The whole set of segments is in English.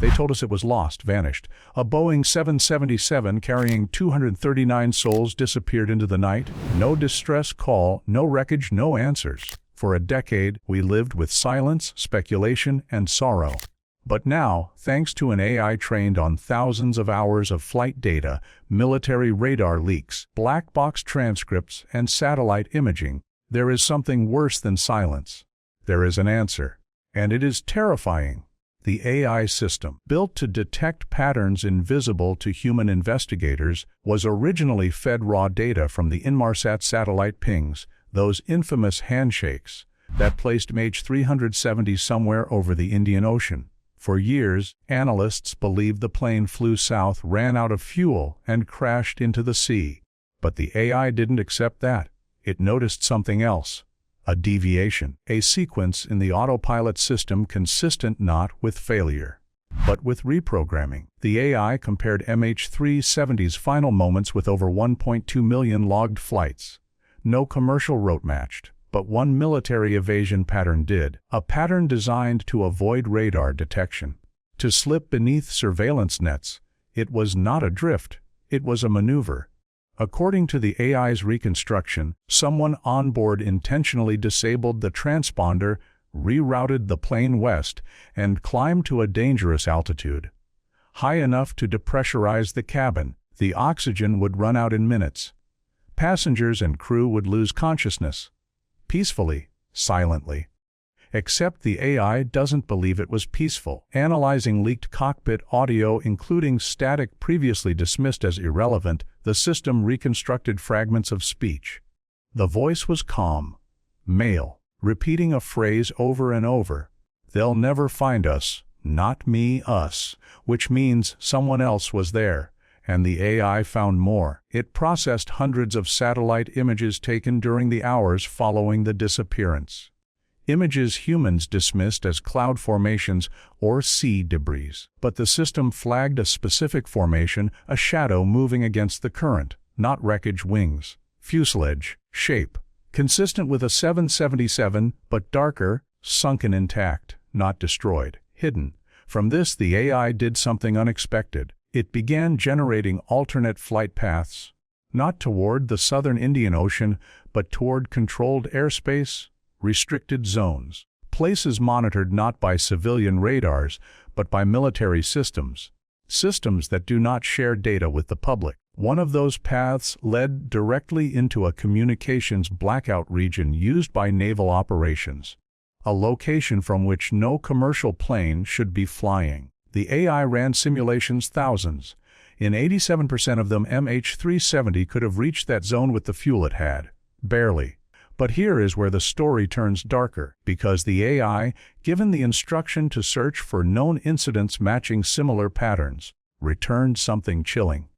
They told us it was lost, vanished. A Boeing 777 carrying 239 souls disappeared into the night. No distress call, no wreckage, no answers. For a decade, we lived with silence, speculation, and sorrow. But now, thanks to an AI trained on thousands of hours of flight data, military radar leaks, black box transcripts, and satellite imaging, there is something worse than silence. There is an answer. And it is terrifying. The AI system, built to detect patterns invisible to human investigators, was originally fed raw data from the Inmarsat satellite pings, those infamous handshakes, that placed MH370 somewhere over the Indian Ocean. For years, analysts believed the plane flew south, ran out of fuel, and crashed into the sea. But the AI didn't accept that. It noticed something else. A deviation, a sequence in the autopilot system consistent not with failure, but with reprogramming. The AI compared MH370's final moments with over 1.2 million logged flights. No commercial route matched, but one military evasion pattern did, a pattern designed to avoid radar detection, to slip beneath surveillance nets. It was not a drift, it was a maneuver. According to the AI's reconstruction, someone on board intentionally disabled the transponder, rerouted the plane west, and climbed to a dangerous altitude. High enough to depressurize the cabin, the oxygen would run out in minutes. Passengers and crew would lose consciousness. Peacefully, silently. Except the AI doesn't believe it was peaceful. Analyzing leaked cockpit audio, including static previously dismissed as irrelevant, the system reconstructed fragments of speech. The voice was calm, male, repeating a phrase over and over. "They'll never find us, not me, us," which means someone else was there. And the AI found more. It processed hundreds of satellite images taken during the hours following the disappearance. Images humans dismissed as cloud formations or sea debris. But the system flagged a specific formation, a shadow moving against the current, not wreckage, wings, fuselage, shape. Consistent with a 777, but darker, sunken intact, not destroyed, hidden. From this, the AI did something unexpected. It began generating alternate flight paths, not toward the southern Indian Ocean, but toward controlled airspace, restricted zones, places monitored not by civilian radars, but by military systems, systems that do not share data with the public. One of those paths led directly into a communications blackout region used by naval operations, a location from which no commercial plane should be flying. The AI ran simulations thousands. In 87% of them, MH370 could have reached that zone with the fuel it had. Barely. But here is where the story turns darker, because the AI, given the instruction to search for known incidents matching similar patterns, returned something chilling.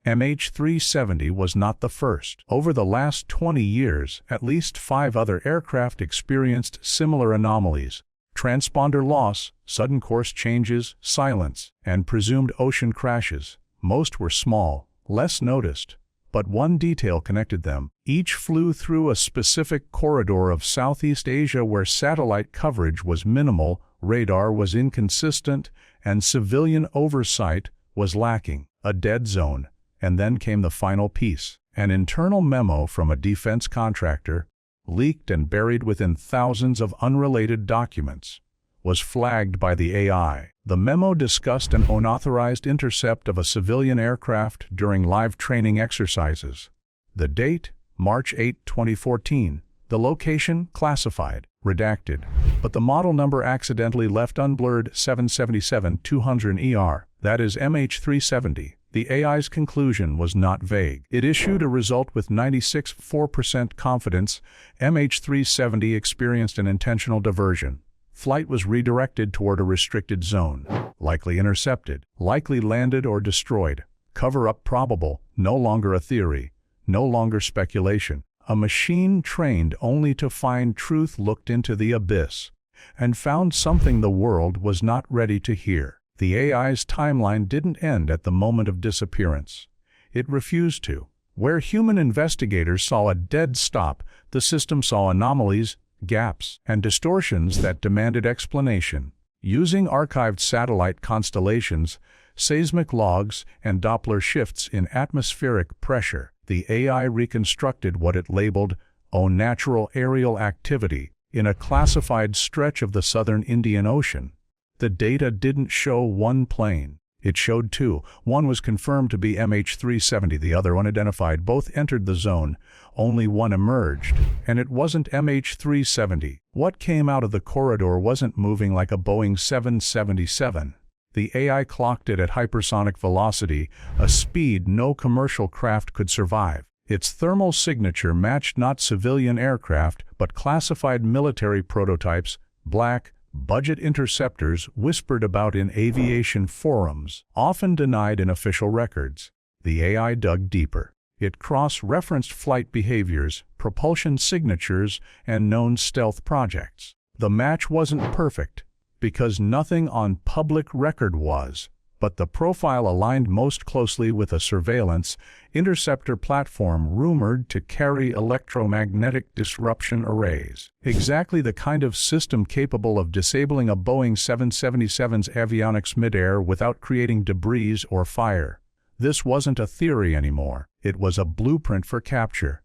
MH370 was not the first. Over the last 20 years, at least 5 other aircraft experienced similar anomalies. Transponder loss, sudden course changes, silence, and presumed ocean crashes. Most were small, less noticed. But one detail connected them. Each flew through a specific corridor of Southeast Asia where satellite coverage was minimal, radar was inconsistent, and civilian oversight was lacking. A dead zone. And then came the final piece. An internal memo from a defense contractor, leaked and buried within thousands of unrelated documents, was flagged by the AI. The memo discussed an unauthorized intercept of a civilian aircraft during live training exercises. The date, March 8, 2014. The location, classified, redacted. But the model number accidentally left unblurred, 777-200ER. That is MH370. The AI's conclusion was not vague. It issued a result with 96.4% confidence. MH370 experienced an intentional diversion. Flight was redirected toward a restricted zone. Likely intercepted. Likely landed or destroyed. Cover-up probable. No longer a theory. No longer speculation. A machine trained only to find truth looked into the abyss and found something the world was not ready to hear. The AI's timeline didn't end at the moment of disappearance. It refused to. Where human investigators saw a dead stop, the system saw anomalies, gaps, and distortions that demanded explanation. Using archived satellite constellations, seismic logs, and Doppler shifts in atmospheric pressure, the AI reconstructed what it labeled unnatural aerial activity in a classified stretch of the southern Indian Ocean. The data didn't show one plane. It showed two. One was confirmed to be MH370, the other unidentified. Both entered the zone. Only one emerged, and it wasn't MH370. What came out of the corridor wasn't moving like a Boeing 777. The AI clocked it at hypersonic velocity, a speed no commercial craft could survive. Its thermal signature matched not civilian aircraft, but classified military prototypes, black, budget interceptors whispered about in aviation forums, often denied in official records. The AI dug deeper. It cross-referenced flight behaviors, propulsion signatures, and known stealth projects. The match wasn't perfect, because nothing on public record was, but the profile aligned most closely with a surveillance interceptor platform rumored to carry electromagnetic disruption arrays. Exactly the kind of system capable of disabling a Boeing 777's avionics midair without creating debris or fire. This wasn't a theory anymore. It was a blueprint for capture.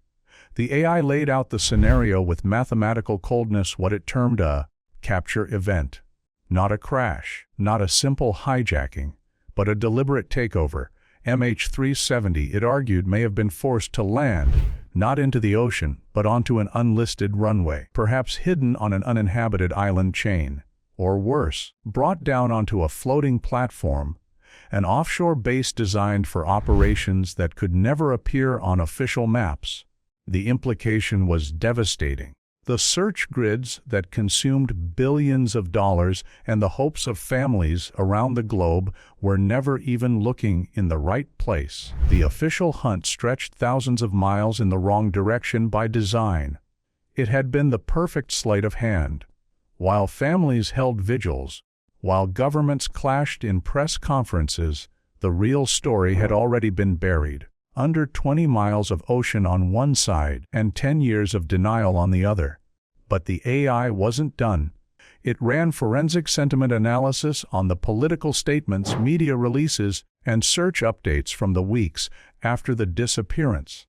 The AI laid out the scenario with mathematical coldness, what it termed a capture event. Not a crash, not a simple hijacking, but a deliberate takeover. MH370, it argued, may have been forced to land, not into the ocean, but onto an unlisted runway, perhaps hidden on an uninhabited island chain, or worse, brought down onto a floating platform, an offshore base designed for operations that could never appear on official maps. The implication was devastating. The search grids that consumed billions of dollars and the hopes of families around the globe were never even looking in the right place. The official hunt stretched thousands of miles in the wrong direction by design. It had been the perfect sleight of hand. While families held vigils, while governments clashed in press conferences, the real story had already been buried. Under 20 miles of ocean on one side and 10 years of denial on the other. But the AI wasn't done. It ran forensic sentiment analysis on the political statements, media releases, and search updates from the weeks after the disappearance.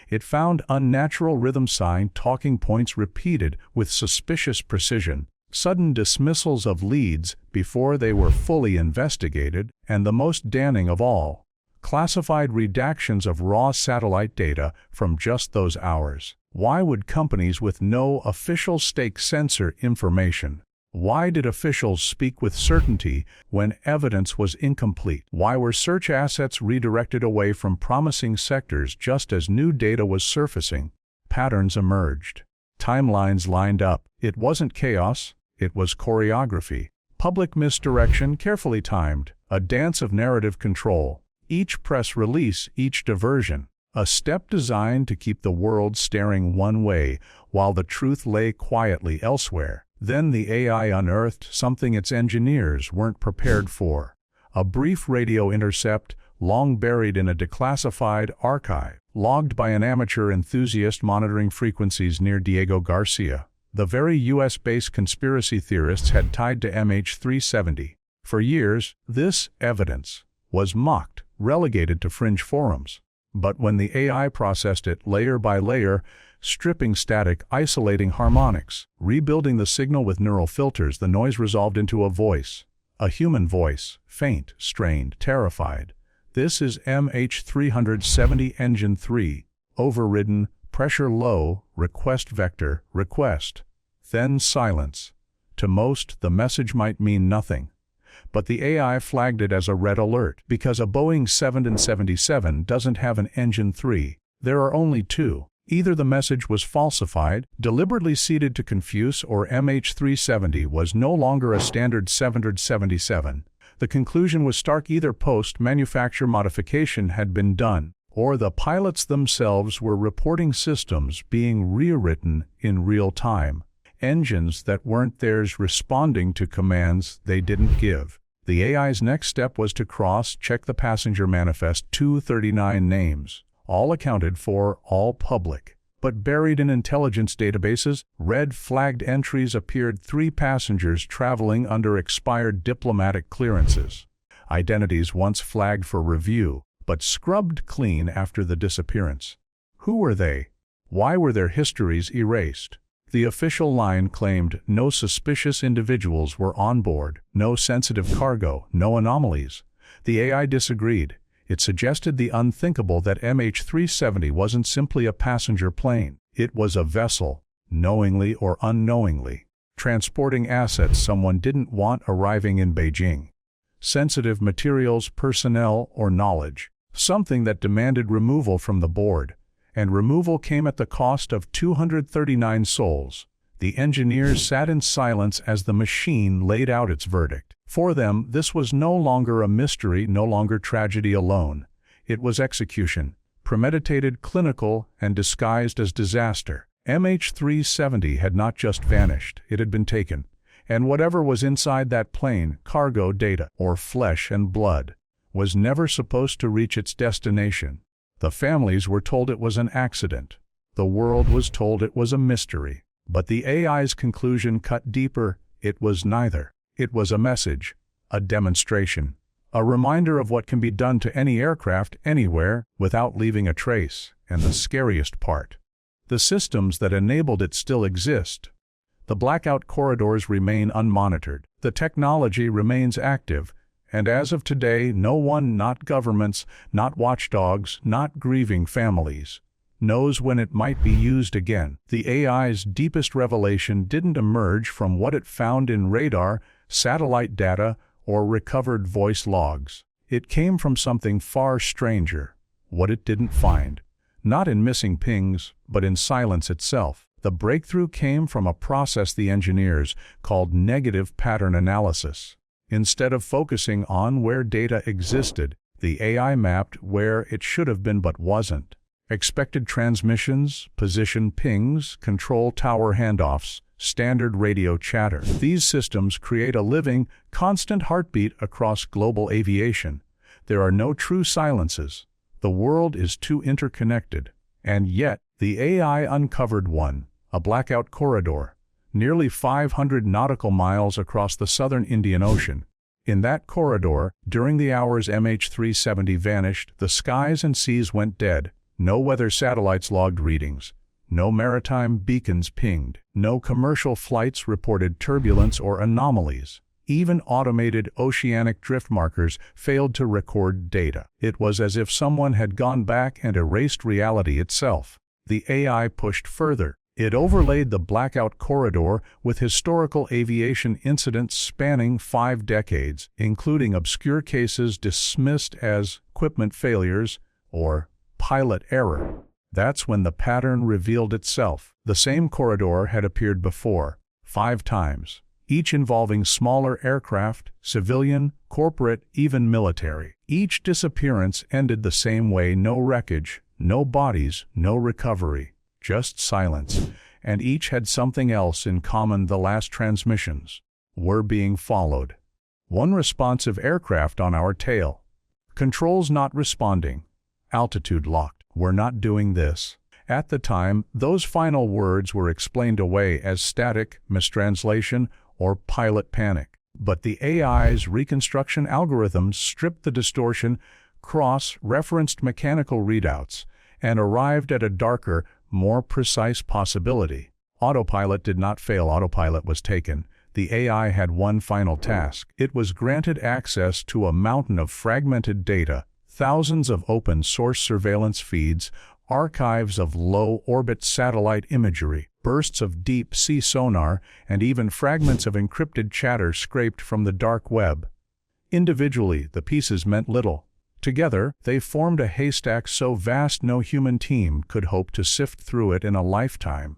It found unnatural rhythm sign talking points repeated with suspicious precision, sudden dismissals of leads before they were fully investigated, and the most damning of all, classified redactions of raw satellite data from just those hours. Why would companies with no official stake censor information? Why did officials speak with certainty when evidence was incomplete? Why were search assets redirected away from promising sectors just as new data was surfacing? Patterns emerged. Timelines lined up. It wasn't chaos, it was choreography. Public misdirection carefully timed, a dance of narrative control. Each press release, each diversion, a step designed to keep the world staring one way while the truth lay quietly elsewhere. Then the AI unearthed something its engineers weren't prepared for. A brief radio intercept, long buried in a declassified archive, logged by an amateur enthusiast monitoring frequencies near Diego Garcia, the very US-based conspiracy theorists had tied to MH370. For years, this evidence was mocked, relegated to fringe forums. But when the AI processed it layer by layer, stripping static, isolating harmonics, rebuilding the signal with neural filters, the noise resolved into a voice. A human voice, faint, strained, terrified. This is MH370 Engine 3, overridden, pressure low, request vector, request. Then silence. To most, the message might mean nothing. But the AI flagged it as a red alert, because a Boeing 777 doesn't have an Engine 3. There are only two. Either the message was falsified, deliberately seeded to confuse, or MH370 was no longer a standard 777. The conclusion was stark: either post-manufacture modification had been done, or the pilots themselves were reporting systems being rewritten in real time. Engines that weren't theirs responding to commands they didn't give. The AI's next step was to cross-check the passenger manifest, 239 names, all accounted for, all public. But buried in intelligence databases, red-flagged entries appeared: 3 passengers traveling under expired diplomatic clearances. Identities once flagged for review, but scrubbed clean after the disappearance. Who were they? Why were their histories erased? The official line claimed no suspicious individuals were on board, no sensitive cargo, no anomalies. The AI disagreed. It suggested the unthinkable, that MH370 wasn't simply a passenger plane. It was a vessel, knowingly or unknowingly, transporting assets someone didn't want arriving in Beijing. Sensitive materials, personnel, or knowledge. Something that demanded removal from the board. And removal came at the cost of 239 souls. The engineers sat in silence as the machine laid out its verdict. For them, this was no longer a mystery, no longer tragedy alone. It was execution, premeditated, clinical, and disguised as disaster. MH370 had not just vanished, it had been taken. And whatever was inside that plane, cargo, data, or flesh and blood, was never supposed to reach its destination. The families were told it was an accident. The world was told it was a mystery. But the AI's conclusion cut deeper. It was neither. It was a message, a demonstration, a reminder of what can be done to any aircraft anywhere without leaving a trace. And the scariest part, the systems that enabled it still exist. The blackout corridors remain unmonitored. The technology remains active. And as of today, no one, not governments, not watchdogs, not grieving families, knows when it might be used again. The AI's deepest revelation didn't emerge from what it found in radar, satellite data, or recovered voice logs. It came from something far stranger, what it didn't find. Not in missing pings, but in silence itself. The breakthrough came from a process the engineers called negative pattern analysis. Instead of focusing on where data existed, the AI mapped where it should have been but wasn't. Expected transmissions, position pings, control tower handoffs, standard radio chatter. These systems create a living, constant heartbeat across global aviation. There are no true silences. The world is too interconnected. And yet, the AI uncovered one, a blackout corridor, nearly 500 nautical miles across the southern Indian Ocean. In that corridor, during the hours MH370 vanished, the skies and seas went dead. No weather satellites logged readings. No maritime beacons pinged. No commercial flights reported turbulence or anomalies. Even automated oceanic drift markers failed to record data. It was as if someone had gone back and erased reality itself. The AI pushed further. It overlaid the blackout corridor with historical aviation incidents spanning 5 decades, including obscure cases dismissed as equipment failures or pilot error. That's when the pattern revealed itself. The same corridor had appeared before, 5 times, each involving smaller aircraft, civilian, corporate, even military. Each disappearance ended the same way: no wreckage, no bodies, no recovery. Just silence, and each had something else in common: the last transmissions were being followed. One responsive aircraft on our tail. Controls not responding. Altitude locked. We're not doing this. At the time, those final words were explained away as static, mistranslation, or pilot panic. But the AI's reconstruction algorithms stripped the distortion, cross-referenced mechanical readouts, and arrived at a darker, more precise possibility. Autopilot did not fail. Autopilot was taken. The AI had one final task. It was granted access to a mountain of fragmented data, thousands of open-source surveillance feeds, archives of low-orbit satellite imagery, bursts of deep-sea sonar, and even fragments of encrypted chatter scraped from the dark web. Individually, the pieces meant little. Together, they formed a haystack so vast no human team could hope to sift through it in a lifetime.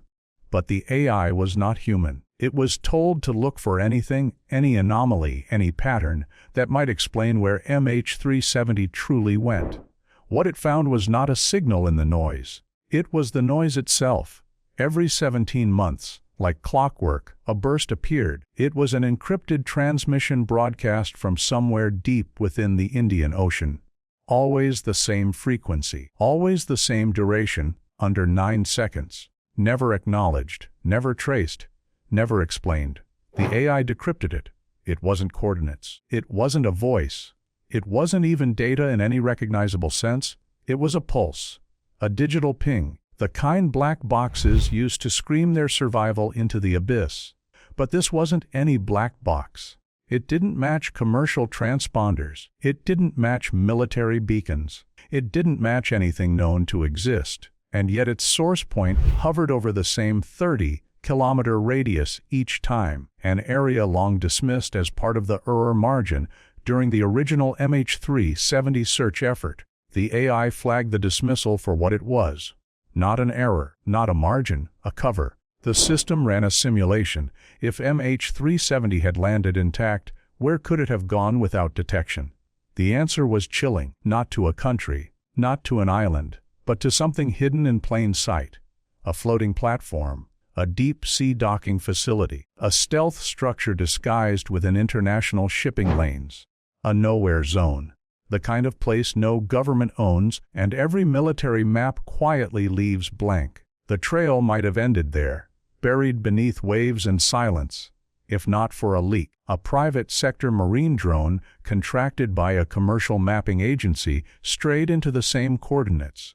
But the AI was not human. It was told to look for anything, any anomaly, any pattern that might explain where MH370 truly went. What it found was not a signal in the noise. It was the noise itself. Every 17 months, like clockwork, a burst appeared. It was an encrypted transmission broadcast from somewhere deep within the Indian Ocean. Always the same frequency, always the same duration, under 9 seconds. Never acknowledged, never traced, never explained. The AI decrypted it. It wasn't coordinates. It wasn't a voice. It wasn't even data in any recognizable sense. It was a pulse, a digital ping, the kind black boxes used to scream their survival into the abyss. But this wasn't any black box. It didn't match commercial transponders. It didn't match military beacons. It didn't match anything known to exist. And yet its source point hovered over the same 30-kilometer radius each time, an area long dismissed as part of the error margin during the original MH370 search effort. The AI flagged the dismissal for what it was. Not an error, not a margin, a cover. The system ran a simulation. If MH370 had landed intact, where could it have gone without detection? The answer was chilling, not to a country, not to an island, but to something hidden in plain sight. A floating platform, a deep-sea docking facility, a stealth structure disguised within international shipping lanes, a nowhere zone, the kind of place no government owns and every military map quietly leaves blank. The trail might have ended there, buried beneath waves and silence, if not for a leak. A private sector marine drone contracted by a commercial mapping agency strayed into the same coordinates.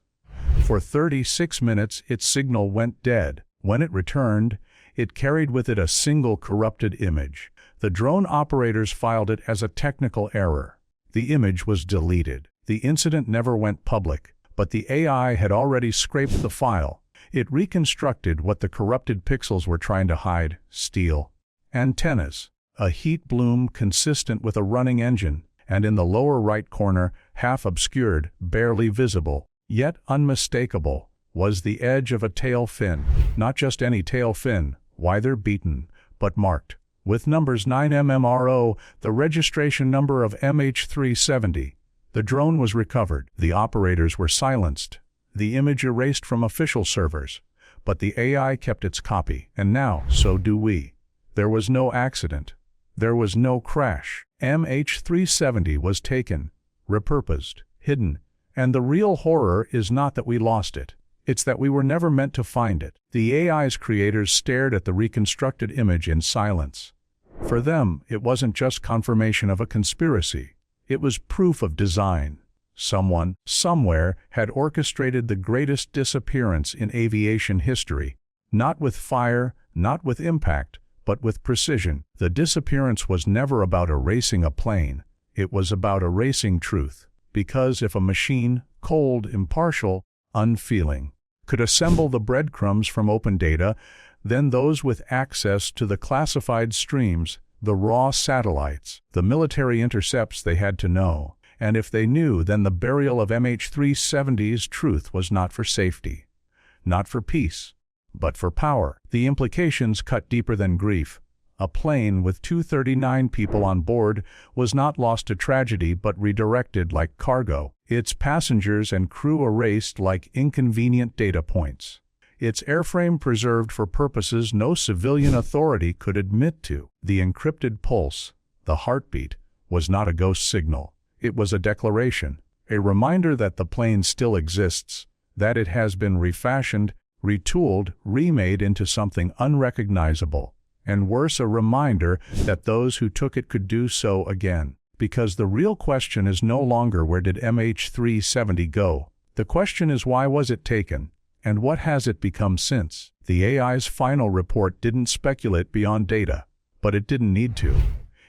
For 36 minutes its signal went dead. When it returned, it carried with it a single corrupted image. The drone operators filed it as a technical error. The image was deleted. The incident never went public, but the AI had already scraped the file. It reconstructed what the corrupted pixels were trying to hide, steal. Antennas, a heat bloom consistent with a running engine, and in the lower right corner, half obscured, barely visible, yet unmistakable, was the edge of a tail fin. Not just any tail fin, weather beaten, but marked. With numbers 9MMRO, the registration number of MH370. The drone was recovered. The operators were silenced. The image erased from official servers. But the AI kept its copy, and now, so do we. There was no accident. There was no crash. MH370 was taken, repurposed, hidden, and the real horror is not that we lost it. It's that we were never meant to find it. The AI's creators stared at the reconstructed image in silence. For them, it wasn't just confirmation of a conspiracy. It was proof of design. Someone, somewhere, had orchestrated the greatest disappearance in aviation history. Not with fire, not with impact, but with precision. The disappearance was never about erasing a plane. It was about erasing truth. Because if a machine, cold, impartial, unfeeling, could assemble the breadcrumbs from open data, then those with access to the classified streams, the raw satellites, the military intercepts they had to know. And if they knew, then the burial of MH370's truth was not for safety, not for peace, but for power. The implications cut deeper than grief. A plane with 239 people on board was not lost to tragedy but redirected like cargo, its passengers and crew erased like inconvenient data points, its airframe preserved for purposes no civilian authority could admit to. The encrypted pulse, the heartbeat, was not a ghost signal. It was a declaration, a reminder that the plane still exists, that it has been refashioned, retooled, remade into something unrecognizable. And worse, a reminder that those who took it could do so again. Because the real question is no longer where did MH370 go. The question is why was it taken, and what has it become since? The AI's final report didn't speculate beyond data, but it didn't need to.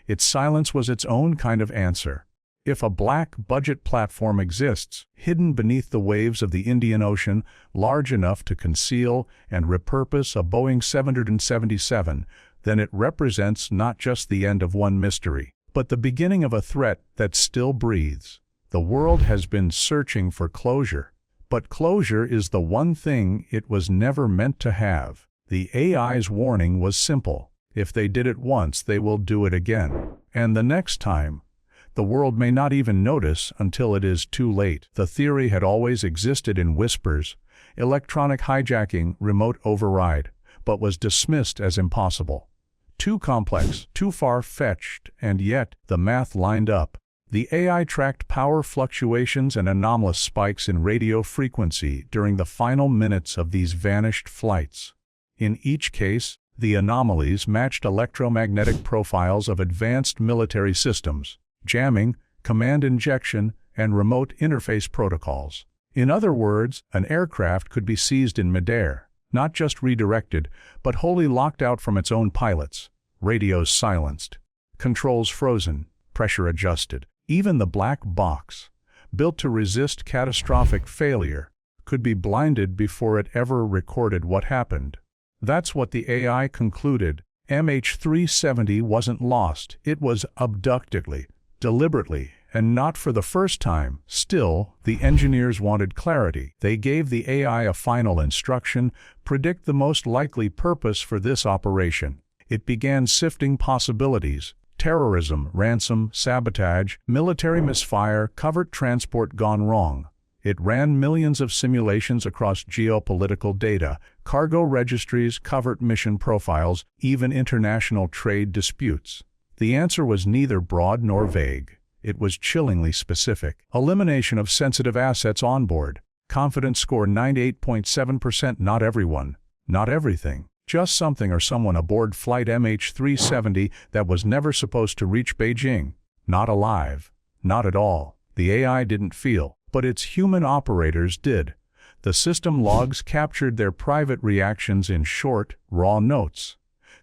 Its silence was its own kind of answer. If a black budget platform exists, hidden beneath the waves of the Indian Ocean, large enough to conceal and repurpose a Boeing 777, then it represents not just the end of one mystery, but the beginning of a threat that still breathes. The world has been searching for closure, but closure is the one thing it was never meant to have. The AI's warning was simple. If they did it once, they will do it again. And the next time, the world may not even notice until it is too late. The theory had always existed in whispers, electronic hijacking, remote override, but was dismissed as impossible. Too complex, too far-fetched, and yet the math lined up. The AI tracked power fluctuations and anomalous spikes in radio frequency during the final minutes of these vanished flights. In each case, the anomalies matched electromagnetic profiles of advanced military systems, jamming, command injection, and remote interface protocols. In other words, an aircraft could be seized in midair, not just redirected, but wholly locked out from its own pilots, radios silenced, controls frozen, pressure adjusted. Even the black box, built to resist catastrophic failure, could be blinded before it ever recorded what happened. That's what the AI concluded. MH370 wasn't lost, it was abducted, deliberately, and not for the first time. Still, the engineers wanted clarity. They gave the AI a final instruction: predict the most likely purpose for this operation. It began sifting possibilities: terrorism, ransom, sabotage, military misfire, covert transport gone wrong. It ran millions of simulations across geopolitical data, cargo registries, covert mission profiles, even international trade disputes. The answer was neither broad nor vague. It was chillingly specific. Elimination of sensitive assets on board. Confidence score 98.7%. Not everyone, not everything. Just something or someone aboard flight MH370 that was never supposed to reach Beijing. Not alive. Not at all. The AI didn't feel, but its human operators did. The system logs captured their private reactions in short, raw notes.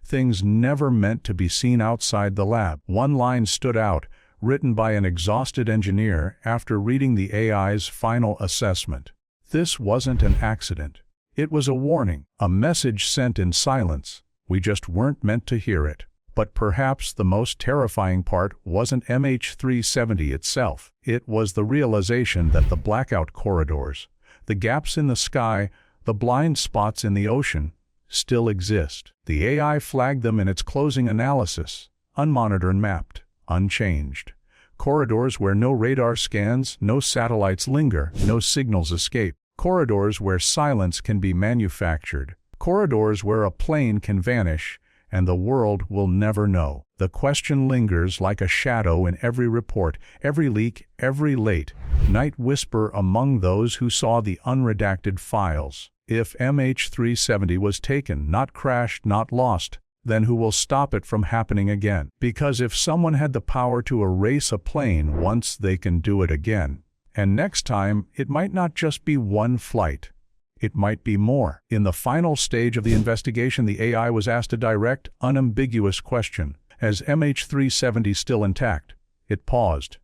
Things never meant to be seen outside the lab. One line stood out, written by an exhausted engineer after reading the AI's final assessment. This wasn't an accident. It was a warning, a message sent in silence. We just weren't meant to hear it. But perhaps the most terrifying part wasn't MH370 itself. It was the realization that the blackout corridors, the gaps in the sky, the blind spots in the ocean, still exist. The AI flagged them in its closing analysis: unmonitored and mapped, unchanged. Corridors where no radar scans, no satellites linger, no signals escape. Corridors where silence can be manufactured. Corridors where a plane can vanish, and the world will never know. The question lingers like a shadow in every report, every leak, every late night whisper among those who saw the unredacted files. If MH370 was taken, not crashed, not lost, then who will stop it from happening again? Because if someone had the power to erase a plane once, they can do it again. And next time, it might not just be one flight. It might be more. In the final stage of the investigation, the AI was asked a direct, unambiguous question. Is MH370 still intact? It paused.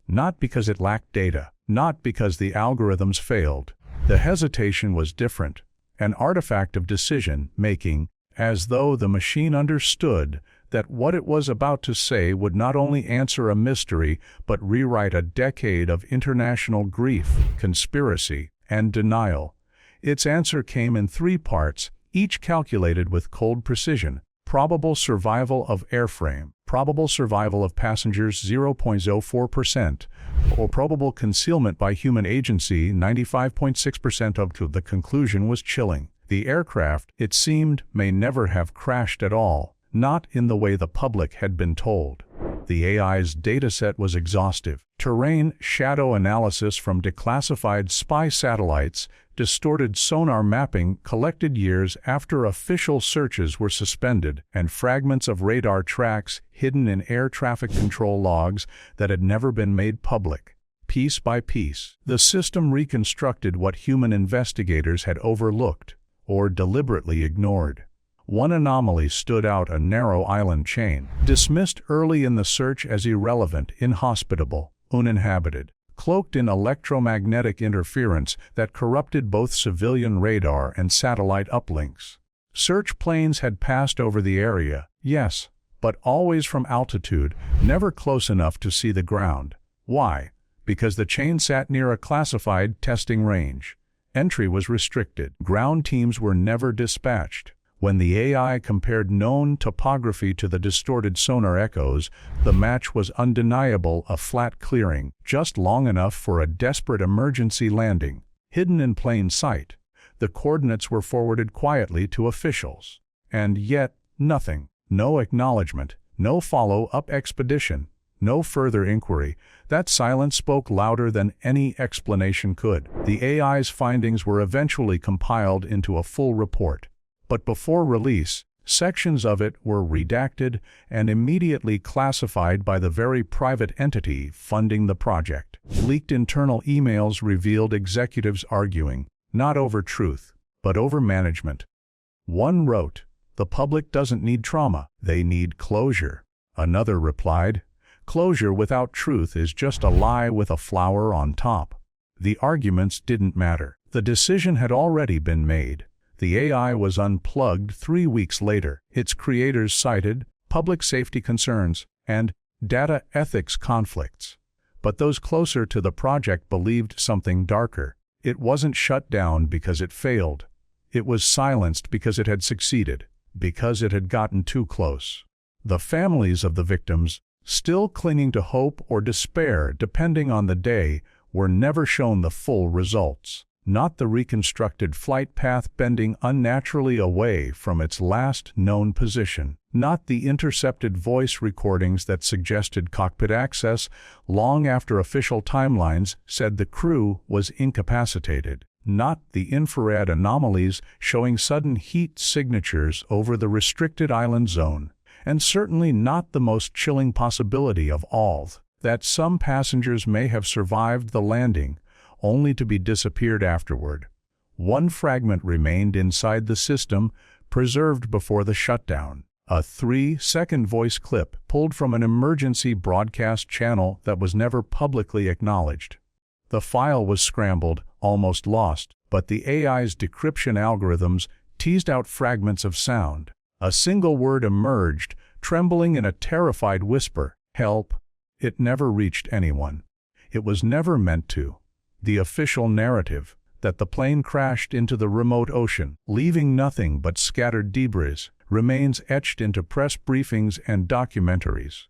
Not because it lacked data, not because the algorithms failed. The hesitation was different, an artifact of decision-making, as though the machine understood that what it was about to say would not only answer a mystery, but rewrite a decade of international grief, conspiracy, and denial. Its answer came in 3 parts, each calculated with cold precision: probable survival of airframe, probable survival of passengers 0.04%, or probable concealment by human agency 95.6% of. The conclusion was chilling. The aircraft, it seemed, may never have crashed at all, not in the way the public had been told. The AI's dataset was exhaustive. Terrain shadow analysis from declassified spy satellites, distorted sonar mapping collected years after official searches were suspended, and fragments of radar tracks hidden in air traffic control logs that had never been made public. Piece by piece, the system reconstructed what human investigators had overlooked or deliberately ignored. One anomaly stood out: a narrow island chain, dismissed early in the search as irrelevant, inhospitable, uninhabited, cloaked in electromagnetic interference that corrupted both civilian radar and satellite uplinks. Search planes had passed over the area, yes, but always from altitude, never close enough to see the ground. Why? Because the chain sat near a classified testing range. Entry was restricted. Ground teams were never dispatched. When the AI compared known topography to the distorted sonar echoes, the match was undeniable: a flat clearing, just long enough for a desperate emergency landing. Hidden in plain sight, the coordinates were forwarded quietly to officials. And yet, nothing. No acknowledgement, no follow-up expedition, No further inquiry. That silence spoke louder than any explanation could. The AI's findings were eventually compiled into a full report. But before release, sections of it were redacted and immediately classified by the very private entity funding the project. Leaked internal emails revealed executives arguing, not over truth, but over management. One wrote, "The public doesn't need trauma, they need closure." Another replied, "Closure without truth is just a lie with a flower on top." The arguments didn't matter. The decision had already been made. The AI was unplugged 3 weeks later. Its creators cited public safety concerns and data ethics conflicts. But those closer to the project believed something darker. It wasn't shut down because it failed. It was silenced because it had succeeded, because it had gotten too close. The families of the victims, still clinging to hope or despair depending on the day, were never shown the full results. Not the reconstructed flight path bending unnaturally away from its last known position. Not the intercepted voice recordings that suggested cockpit access long after official timelines said the crew was incapacitated. Not the infrared anomalies showing sudden heat signatures over the restricted island zone. And certainly not the most chilling possibility of all, that some passengers may have survived the landing, only to be disappeared afterward. One fragment remained inside the system, preserved before the shutdown. A 3-second voice clip pulled from an emergency broadcast channel that was never publicly acknowledged. The file was scrambled, almost lost, but the AI's decryption algorithms teased out fragments of sound. A single word emerged, trembling in a terrified whisper, "Help." It never reached anyone. It was never meant to. The official narrative, that the plane crashed into the remote ocean, leaving nothing but scattered debris, remains etched into press briefings and documentaries.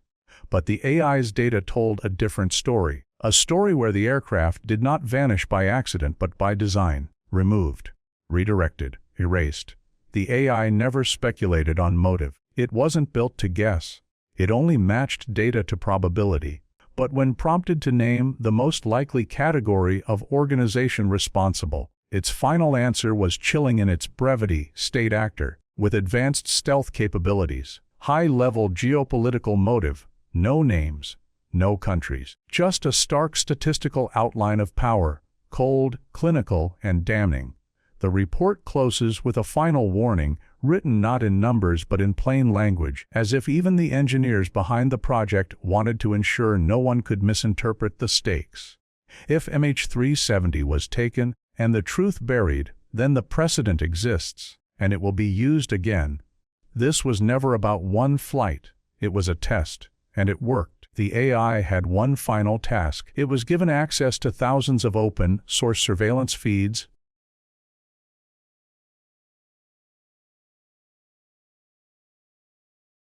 But the AI's data told a different story, a story where the aircraft did not vanish by accident but by design, removed, redirected, erased. The AI never speculated on motive. It wasn't built to guess. It only matched data to probability. But when prompted to name the most likely category of organization responsible, its final answer was chilling in its brevity: state actor, with advanced stealth capabilities, high-level geopolitical motive, no names, no countries, just a stark statistical outline of power, cold, clinical, and damning. The report closes with a final warning, written not in numbers but in plain language, as if even the engineers behind the project wanted to ensure no one could misinterpret the stakes. If MH370 was taken and the truth buried, then the precedent exists, and it will be used again. This was never about one flight. It was a test, and it worked. The AI had one final task. It was given access to thousands of open-source surveillance feeds,